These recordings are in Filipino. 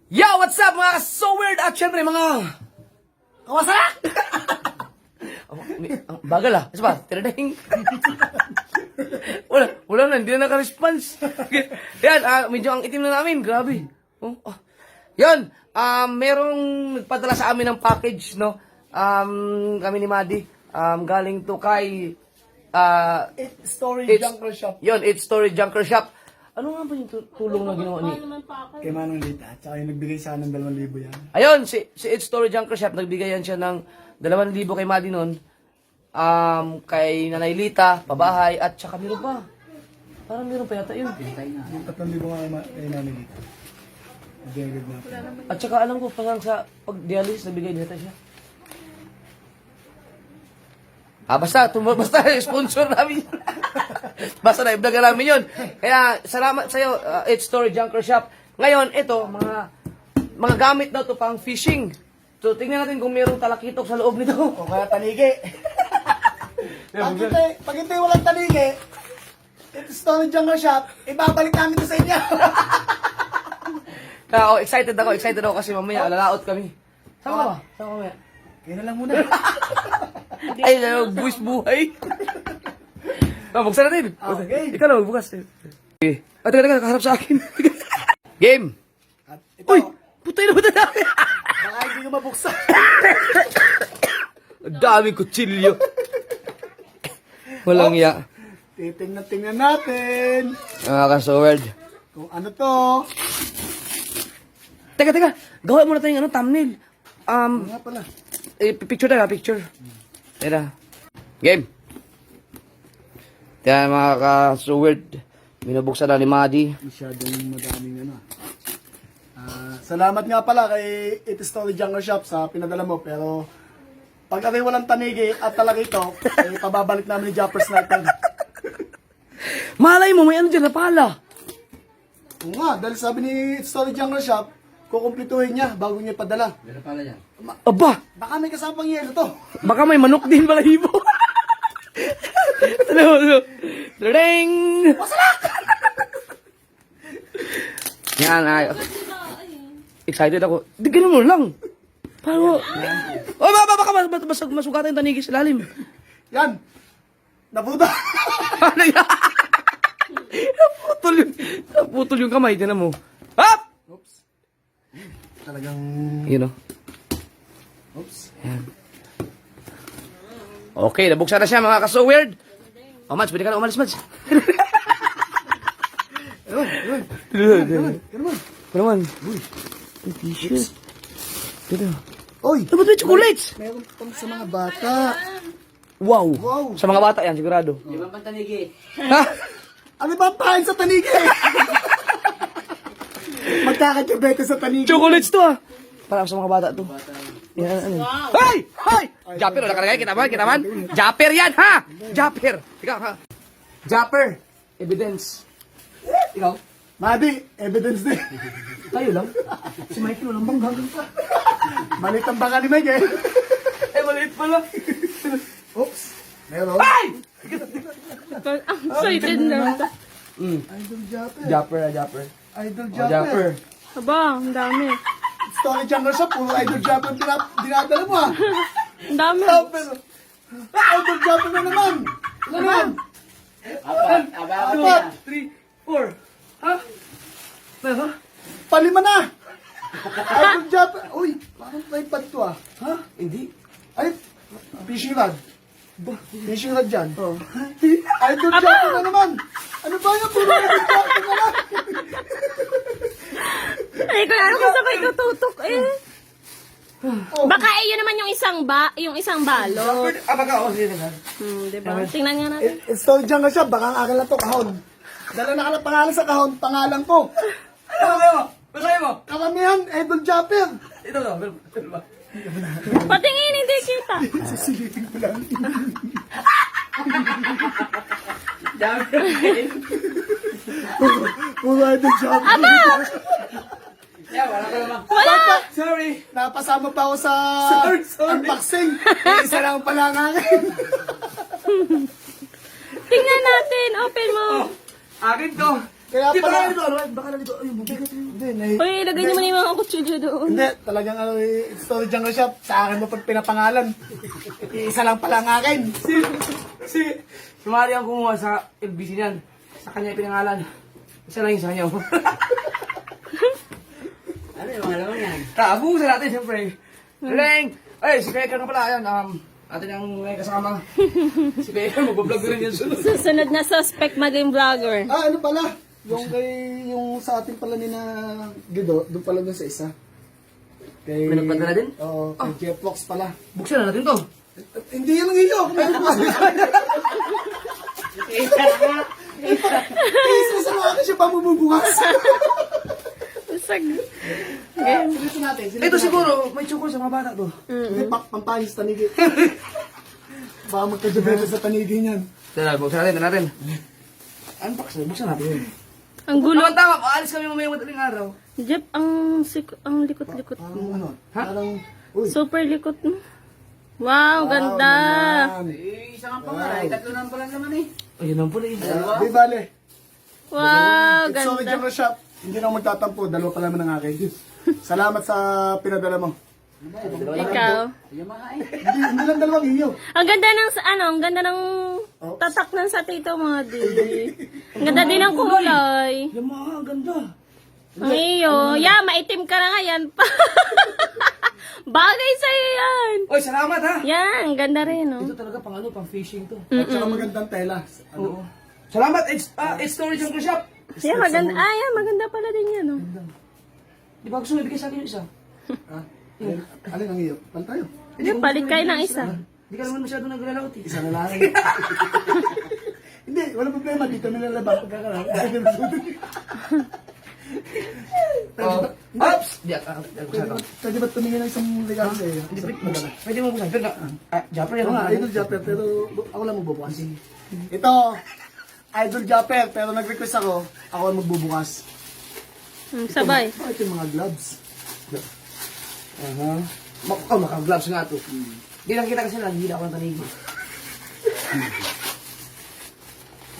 Yo, what's up mga so weird at syempre mga kawasarak! Bagal ah. Isa ba? Tiradahing. Wala na. Hindi na naka-response. Yan, medyo ang itim na namin. Grabe. Yan, merong nagpadala sa amin ng package, no? Kami ni Madi. Galing to kay It's Story Junker Shop. Yun, It's Story Junker Shop. Ano nga ba yung tulong na ginawa ni? Kay Manong Lita. Tsaka yung nagbigay sa akin ng 2,000 yan. Ayun, si It's Story Junker Shop, nagbigay yan siya ng 2,000 kay Madi nun. Kay Nanay Lita, pabahay, at saka meron pa. Parang meron pa yata yun. Yung 3,000 nga kay Nanay Lita. Nagdegad na po. At saka alam ko, parang sa pag-dialysis, nagbigay nito siya. Basta sponsor namin yun. Basta na-vlog namin yun. Kaya, salamat sa'yo, It's Story Junker Shop. Ngayon, ito, mga gamit daw to pang fishing. So, tingnan natin kung mayroong talakitok sa loob nito. O kaya tanigi. Pag hindi walang tanigi, It's Story Junker Shop, ibabalik namin ito sa inyo. Kaya, excited ako kasi mamaya, lalaot kami. Sama ka ba? Sama mamaya. Kaya na lang muna. Ay, buwis buhay. Buksan natin. Okay. Ikaw na, magbukas. Okay. Teka, kaharap sa akin. Game. At ito, Uy! Putay na namin. baka hindi ko mabuksan. Ang daming kutsilyo. Walang iya. Titingnan natin. Nakaka-so-weird. Kung ano to. Teka. Gawa muna tayo ng thumbnail. Ano nga pala. Picture tayo, picture. Teka. Game. Kaya mga ka-so-weird. Binubuksan na ni Madi. Masyadong madaming ano. Salamat nga pala kay It's Story Junker Shop sa pinadala mo. Pero pag ako'y walang tanigi at talaga ito, pababalik namin ni Japper Sniper. Malay mo, may ano dyan na pala. Oo nga, dahil sabi ni It's Story Junker Shop, kukumplituhin niya bago niya padala. Meron pala yan. Aba! Baka may kasamang yelo to. Baka may manok din balahibo. Ano? Dring! Yan, excited ako. Di ganun mo lang. Paano? Baka masugatan yung tanigi sa lalim. Yan. Nabuda. Ano yan? Naputol yung kamay. Tinan mo. Hop! Oops. Talagang... Yun o. Oops. Yan. Okay, nabuksan na siya mga kaso weird. Mads, pwede ka na umalis, Mads. Ganun. Naman. Uy. T-shirt. Dito. Oy! Dapat may chocolates. Meron pang sa mga bata. Wow. Wow. Sa mga bata yan, sigurado. Di ba pantanigi? Ha? Ano ba ang pahain sa tanigi? Magkakatibete sa tanigi. Chocolates to ah. Para sa mga bata to. Yan, ano. Hey! Hey! Japper, wala ka na kita man. Japper yan, ha? Japper. Ikaw, ha? Japper. Evidence. Ikaw? Madi, evidence din. Tayo lang. Si Michael walang banggang. Malit ang baka ni Mike eh. Maliit pala. Oops. Meron. Hey! Excited na. Idol Japper. Japper. Idol Oh, Japper. Japper. Aba, ang dami. Story Jungle Shop, puro Idol Japper dinadala mo ah. Ang dami. Japper. Idol Japper na naman. Ano naman? Apat. 3, 4. Ha? Ha? Palima na. Idol Japper. Uy, parang tripod to ah. Ha? Hindi. Ay, fishing rod. Fishing rod dyan. Idol Japper na naman. Ano ba yan? Puro Idol Japper na lang. Ay, kaya ano gusto ko itututok eh. Oh. Baka yun naman yung isang balot. Baka ako sila na. Diba? Tingnan nga natin. It's Story Jungle Shop, baka ang akin lang to kahon. Dala na ka ng pangalan sa kahon, pangalan ko. Basahin mo. Karamihan, Idol Japper. Ito na. Ano ba? Patingin, hindi kita. Sisilipin ko lang. Puro Idol Japper. Wala! Sorry. Napasama pa ako sa Sorry. unboxing. Isa lang pala ang akin. Tingnan natin, open mo. Akin to. Kaya Di ba pala, ito? Baka nalito. Ayun, mabigat yun. Hindi, Uy, ilagay naman yung mga kutsilyo doon. Hindi, talagang ano, story jungle shop. Sa akin mo pag pinapangalan. Isa lang pala ang akin. Si Mari ang kumuha sa LBC niyan. Sa kanya pinangalan. Isa lang yung sa kanya. Ano yung mga laman yan? Abusan natin, siyempre. Leng! Ay, si Kaya nga pala, ayan. Atin ang may kasama. Si Kaya, magbablog rin yan sunod. Susunod na suspect maging vlogger. Ano pala? Yung sa atin pala ni na Guido, doon pala doon sa isa. Kay, May nagpadala din? Oo, kay Jeff Fox pala. Buksan na natin to. Hindi yan ang iyo. Isa sa mga siya pa mabubukas. Usag. Silipin natin. Ito siguro, may tsukol sa mga bata to. Hindi, pampayos tanigi. Baka magkajabete sa tanigi niyan. Tara, buksan natin. Unbox na, buksan natin yun. Ang gulo. Tama, aalis kami mamayang madaling araw. Jeff, ang likot-likot mo. Ano? Ha? Parang, uy. Super likot mo. Wow, ganda. naman. Isa nga pa nga, tatlo na pala naman eh. Ayun lang pala yun. Di bale. Wow, It's only ganda. General Shop. Hindi na ako magtatampo. Dalawa pa naman ang akin. Salamat sa pinadala mo. Ikaw. Yung mga eh. Hindi lang dalawang iyo. Ang ganda ng, ang ganda ng tatak ng sa tito, mga di. Ang ganda din ng kulay. Yung mga ganda. Ang iyo. Yeah, maitim ka na nga yan. Bagay sa'yo yan. Oy, salamat ha! Yan, ganda rin, no? Ito talaga pang ano, pang fishing to. At saka magandang tela. Oo. Salamat, it's Storage Jungle Shop. Yeah, maganda. Ah, yan, maganda pala din yan, no? Di ba gusto mo ibigay sa akin yung isa? Ah, alin ang iyo? Pan tayo. Hindi, palit kayo ng isa. Hindi ka naman masyado naglalawat eh. Isa na lang. Hindi, wala problema. Dito nilalaba. Pagkakarang. Oh. Oops! Di ako Pwede ba tumingin ng isang regalo sa iyo? Pwede mo buksan. Pero Japper yan. Oo nga, Idol Japper, pero ako lang magbubukas. Ito, Idol Japper, pero nag-request ako ang magbubukas. Sabay. Bakit yung mga gloves? Maka-gloves nga to. Hindi lang kita kasi naghihila ako ng tanigi.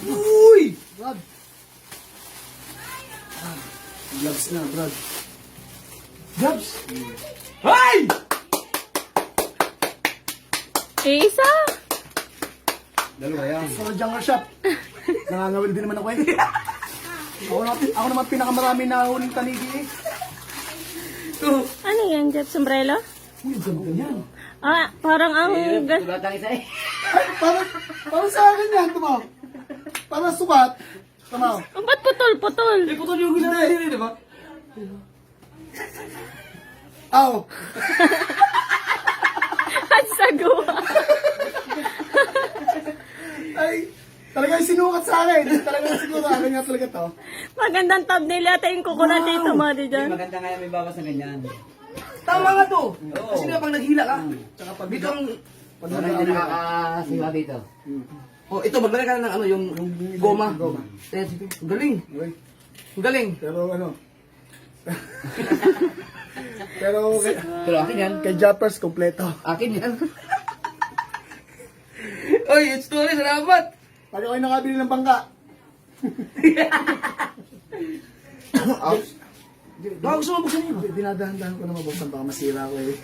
Uy! Brad. Gloves na, Brad. Gloves! Ay! Isa. Dalawa yan. Sa Jungle Shop. Nangangawil din naman ako eh. Ako naman pinakamarami na huling tanigi eh. Ano yan, Jeff? Sombrero? Uy, ganda yan. Ah, parang ang... Tulad ang isa eh. Ay, parang sa akin yan, tumaw. Parang sukat. Tumaw. Ang ba't putol-putol? May putol yung ginawa din, di ba? Aw. At sagwa. Ay, talagang sinukat sa akin. Talagang siguro akin nga talaga to. Magandang thumbnail yata yung kukunan dito, mga di dyan. Maganda nga yung may bawas na ganyan. Tama nga to. Kasi nga pang naghila ka. Tsaka pag Dito ang... pag Wala hindi nakakasiwa dito. Oh, ito, maglagay ka ng ano, yung goma. Goma. Eh, sige. Ang galing. Uy, Ang galing. pero ano. Pero Pero akin yan. kay Jappers, kompleto. Akin yan. Oy, it's story. Salamat. Pag ako'y nakabili ng bangka. Baka gusto mo buksan yun. Dinadahan-dahan ko na mabuksan, baka masira ko eh.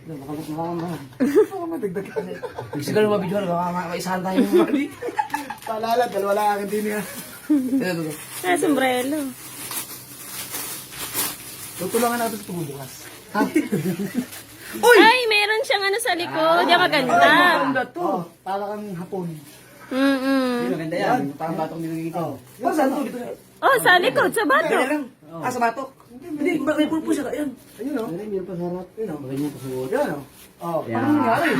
Baka madagdag ka. Sige na mabidyohan. Baka maisahan tayo ng mali. Paalala, dalawa lang akin din yan. Ito. Ah, sombrero. Tutulungan natin sa pagbubukas. Ay, meron siyang ano sa likod. Yan maganda. Ganda to. Oh, para kang hapon. Mm-mm. Maganda yan. Parang batong nilagay Oh. Oh, saan to? Dito. Oh, sa likod, sa bato. Ganyan lang. Ah, sa batok. Hindi, may pulpo siya. Ayan. Ayun o. Meron pa sa harap. Ganyan pa sa ulo. Yan o. Oh. Ano nangyari?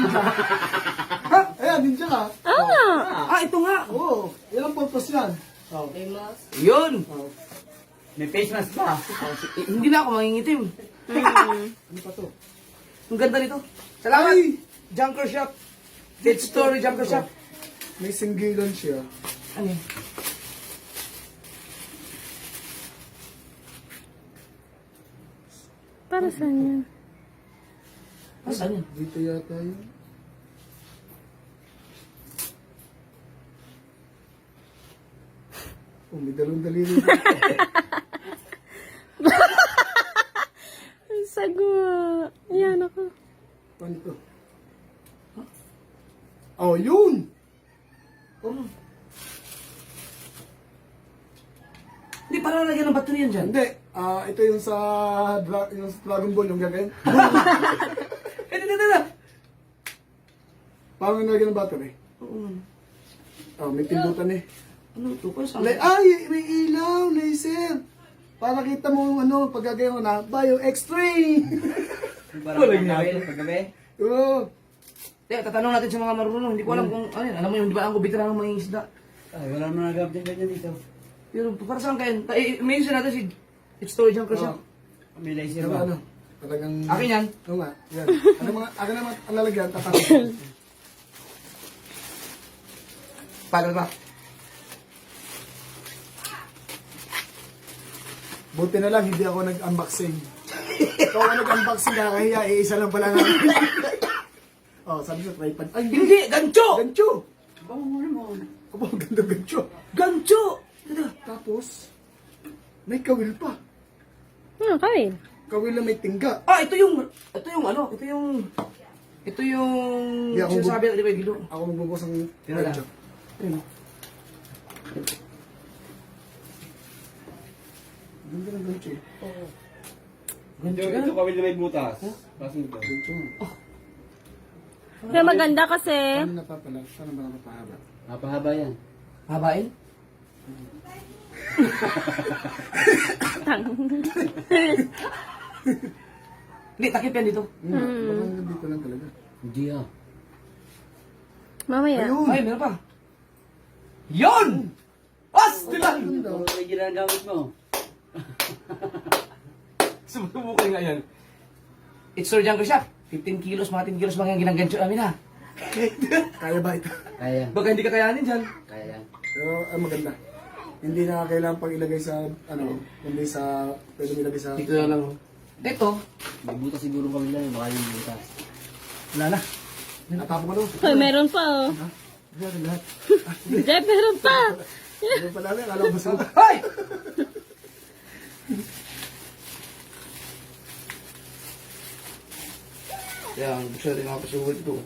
Ayan, ninja ka. Oo nga. Ah, ito nga. Oo. Yan ang purpose yan. Oh. Yun. Oh. May face mask pa. Hindi na ako mangingitim. Ano pa to? Ang ganda nito. Salamat. Ay! Junker Shop. Dead Story Junker Shop. May singgilan siya. Ano yun? Para saan yan? Saan yun? Dito yata yun. Oh, may dalawang daliri. sagwa. Ayan ako. Paano to? Oh, yun! Oh. Hindi, parang lagyan ng battery yan dyan. Hindi. Ito yung sa, yung sa Dragon Ball, yung gagawin. Hindi. Parang nilagyan ng battery. Oo. Oh, may pindutan eh. Ano ito? Parang saan? Ay, may ilaw, laser. Para kita mo ano, pag gagawin mo na, Bio X-Ray! Parang paggabi. Oo. Teka, tatanong natin sa mga marunong. Hindi ko alam kung, ano yan, alam mo yung, di ba ang kubitra ng mga isda? Ay, wala naman nagagap din ganyan dito. Pero para saan kayo? May isa natin si It's Story Junker Shop. May laser Ano, ba? ano? Talagang... Akin yan. Oo nga, yan. Ano mga, akin naman ang lalagyan, tatanong. Pagal ba? Buti na lang, hindi ako nag-unboxing. Ikaw ang nag-unboxing, kakahiya, isa lang pala nga. Oh, sabi sa tripod. Ay, Hindi! Gancho! gancho! Baka mo naman. Aba, ang ganda gancho. Gancho! Tapos, may kawil pa. Kawin. Kawil na may tingga. Ah, ito yung Hindi ako sinasabi na, di ba, Guido? Ako magbubukas ng Tira lang. gancho. Ayun. Ganda ng gancho eh. Ito kawil na may butas. Pasing ito. Gancho. Kaya maganda kasi. Paano napapala? Paano ba napapahaba? Napahaba yan. Habain? Hindi, takip yan dito. Baka dito lang talaga. Hindi ah. Mamaya. Ayun! Ay, meron pa. Yon! As! Diba? Ganda. Ito ang original na gamit mo. Subukan nga yan. It's Story Junker Shop. 15 kilos, mga 10 kilos mga ginagancho namin ha. Kaya ba ito? Kaya. Baka hindi ka kayanin dyan. Kaya yan. Pero maganda. Hindi na kailangan pang ilagay sa, ano, kundi sa, pwede ilagay sa... Dito na lang. Dito. May butas siguro kawil lang. Baka yung butas. Wala na. Natapos ko doon. Ay, meron pa oh. Wala na lahat. Jeff, meron pa. Ano pa namin? Akala ko basta. Hoy! Yan, gusto rin mga pasuhod ito.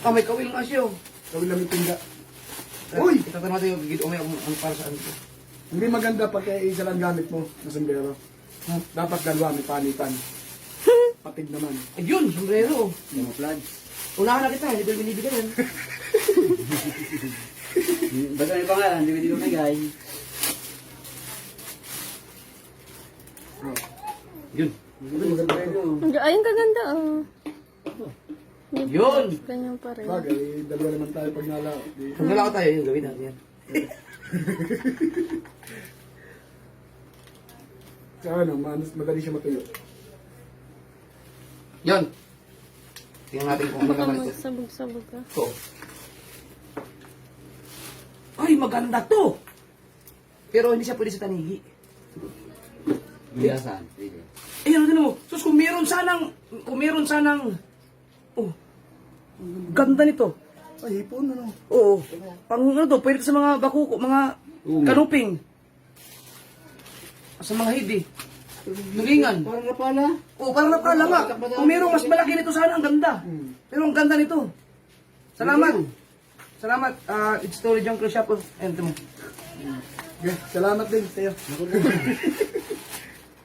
Ah, may kawil nga siya. Kawil lang yung tingga. Uy! Itatanong natin yung gigit o may ano para saan ito. Hindi maganda pag isa lang gamit mo na sombrero. Dapat dalawa, may panitan. Patig naman. Ayun, sombrero. Camouflage. Unahan na kita, hindi ko binibigyan yan. Basta may pangalan. Hindi ko bigay. Oh. Yun. Maganda ito. Ayun, kaganda oh. Yun! Ganyan pa rin. Bagay, dalawa naman tayo pag nala. Kung nalako tayo, yung gawin natin yan. Saka ano, madali siya matuyo. Yun. Tingnan natin kung ano Baka naman ito. magsabog-sabog ka. Ito. Ay, maganda to! Pero hindi siya pwede sa tanigi. Bilasan. Sige. Ayun, ano mo? Sus, kung meron sanang, oh, ganda nito. Ay, hipon, ano? Oo. Pang ano to, pwede sa mga bakuko, mga kanuping. Sa mga hidi. Nulingan. Parang napala. Oo, parang napala nga. Kung merong mas malaki nito sana, ang ganda. Pero ang ganda nito. Salamat. Salamat. It's Story Junker Shop. Ayun, ito mo. Okay, salamat din sa'yo.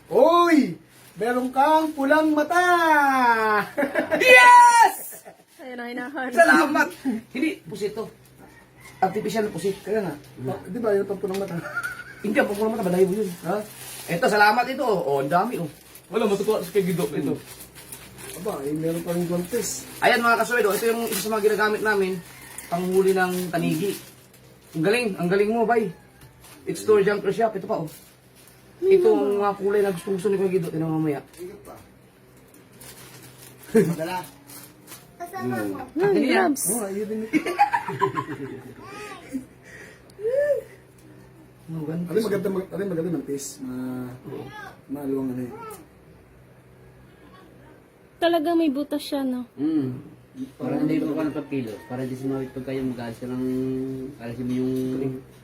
Uy! Meron kang pulang mata! Yes! Ayun ang hinahanap. Salamat! Hindi, pusit to. Artificial na pusit. Kaya nga, di ba yung pang pulang mata? Hindi, ang pagkulang mata, balayo mo yun. Ha? Ito, salamat ito. Oh, ang dami oh. Wala, matutuwa sa kay Guido. Ito. Aba, meron pa rin guantes. Ayan mga kasuwid, ito yung isa sa mga ginagamit namin. Panghuli ng tanigi. Ang galing mo, bay. It's Story Junker Shop. Ito pa oh. Ito ang mga kulay na gusto ni Kuya Guido. Tinan mo mamaya. Madala. Hindi yan. Grabs. Oo, ayun din. Oh, ganda. Alin maganda ng taste. Maluwang ano eh. Talagang may butas siya, no? Para hindi mo ka napapilo. Para hindi sumawit pag kayo mag-alas ka ng alisin mo yung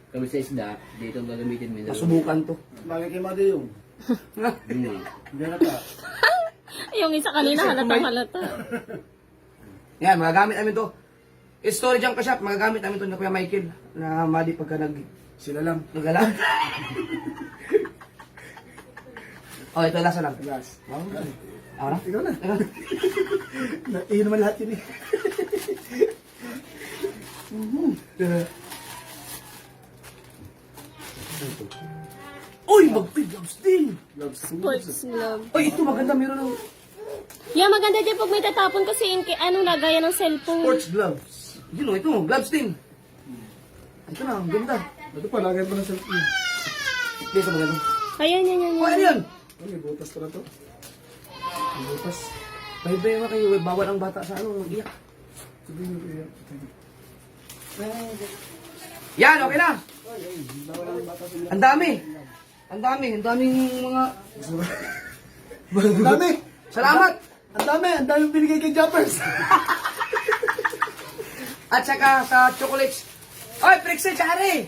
kami sa isda. Dito ang gagamitin mo. Masubukan to. Bagay kay Mado yung. Hindi na ka. Yung isa kanina halata. Yan, magagamit namin to. Story Junker Shop, magagamit namin to na Kuya Michael. Na madi pagka Sila lang. nagala. Oh, ito lasa lang. Last. Ako na? Ikaw na. Iyon naman lahat yun eh. Uy, magpig ang sting! Sports glove. Uy, ito maganda, meron ng Yeah, maganda din pag may tatapon kasi ano lagayan ng cellphone. sports gloves. Yun o, ito, gloves din. Ito na, ang ganda. Ito pa, lagay mo na sa... Ito sa maganda. Ayan, yan. Oh, ano yun? May butas pa na to. May butas. Bye-bye mga kayo, bawal ang bata sa ano, mag-iyak. Sabihin mo kaya. Yan, okay na. Ang dami. Ang daming mga... Ang dami! Salamat! Ang dami binigay kay Jumpers. At saka sa chocolates. Oy, Prixie, tsari!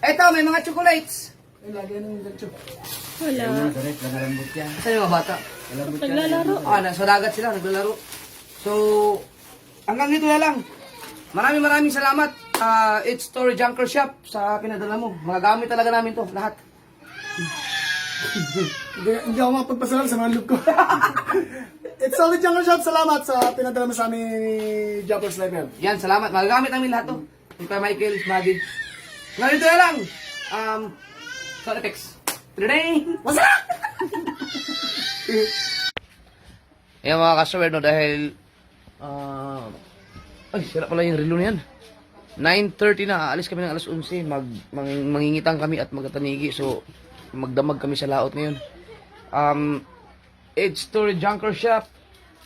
Eto, may mga chocolates. Ay, lagay na yung gancho. Wala. Correct, nakalambot yan. Saan yung mga bata? Naglalaro. Nasa dagat sila, naglalaro. So, hanggang dito na lang. Maraming salamat. It's Story Junker Shop sa pinadala mo. Magagamit talaga namin to, lahat. Hindi ako mapagpasalamat sa mga loop ko. It's Solid Jungle Shop. Salamat sa pinadala mo sa aming Jumpers Level. Yan, salamat. Magagamit namin lahat to. Ito Michael, Maggie. Ngayon dito na lang. Sound effects. Ding! What's up? Yan mga customer, no, dahil ay, sira pala yung relo na yan. 9:30 na, aalis kami ng alas 11. Mangingitang kami at magtatanigi. So, magdamag kami sa laot ngayon. It's Story Junker Shop.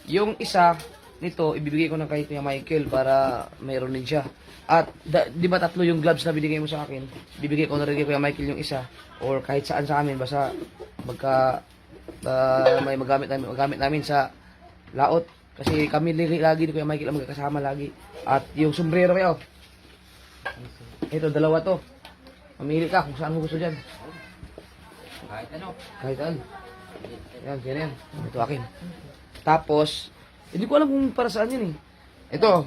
Yung isa nito, ibibigay ko na kay Kuya Michael para mayroon din siya. At di ba tatlo yung gloves na binigay mo sa akin? Bibigay ko na rin kay Kuya Michael yung isa. Or kahit saan sa amin, basta may magamit namin sa laot. Kasi kami lagi ni Kuya Michael ang magkakasama lagi. At yung sombrero kayo. Ito, dalawa to. Mamili ka kung saan mo gusto dyan. Kahit ano. Kahit saan. Yan. Ito akin. Tapos, hindi ko alam kung para saan yun eh. Ito.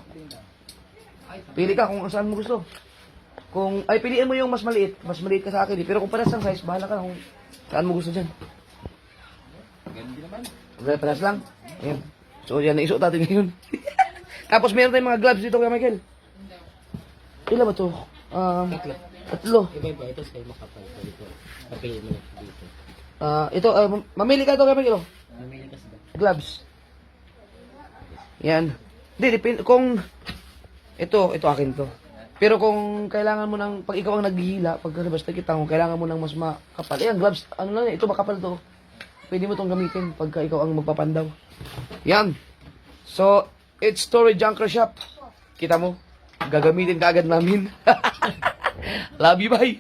Pili ka kung saan mo gusto. Piliin mo yung mas maliit. Mas maliit ka sa akin eh. Pero kung paras lang size, bahala ka kung saan mo gusto dyan. Ganun naman. Paras lang. Ayan. So, yan, naisuot natin ngayon. Tapos, meron tayong mga gloves dito, Kuya Michael. Ilan ba to? Tatlo. Iba-iba. Ito sa'yo makapal. Dito. Papili mo na dito. Ito, mamili ka ito, Kuya Michael. Namili ka sa Gloves. Yan. Hindi, depende. Kung, ito akin to. Pero kung kailangan mo ng, pag ikaw ang naghihila, pag basta kita, kung kailangan mo ng mas makapal, ayan, gloves, ano lang, ito makapal to. Pwede mo itong gamitin pagka ikaw ang magpapandaw. Yan. So, it's Story Junker Shop. Kita mo? Gagamitin ka agad namin. Love you, bye.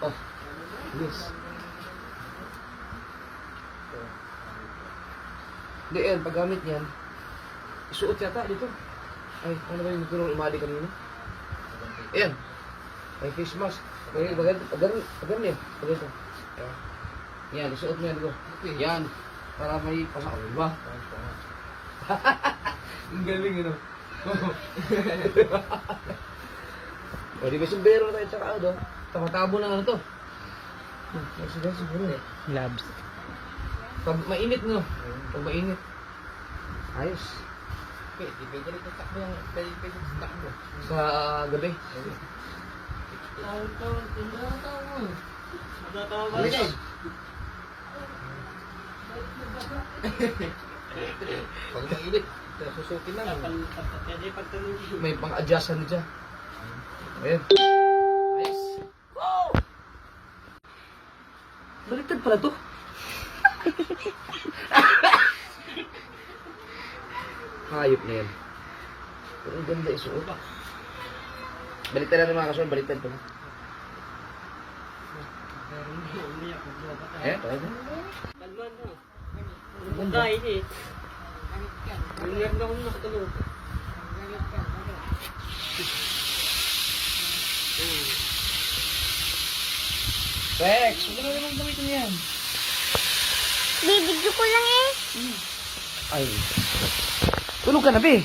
Oh, yes. Hindi, yan, paggamit niyan, isuot yata dito. Ay, ano ba yung tinong umali kanina? Ayan. May face mask. May pagano yan. Pagano. Yan, isuot mo yan dito. Yan. Para may pasok. Diba? Ang galing, ano? O, di ba sumbero na tayo tsaka ano? Tamatabo ng ano to? Sige, siguro eh. Labs. Pag mainit, no? Pag mainit. Ayos. Pwede rin takbo yung pwede takbo. Sa gabi. Ayos. Pag mainit, susukin lang. May pang-adjustan dyan. Ayan. Ayos. Wow! Baliktad pala to. Hayop na yan. Pero ang ganda isuot. Baliktad na mga kasuan, baliktad pala. Eh, pwede. Ganda ini. Hanggang ako nakatulog. Rex, huwag na naman gamitin yan. Bibidyo ko lang eh. Ay. Tulog ka na, be.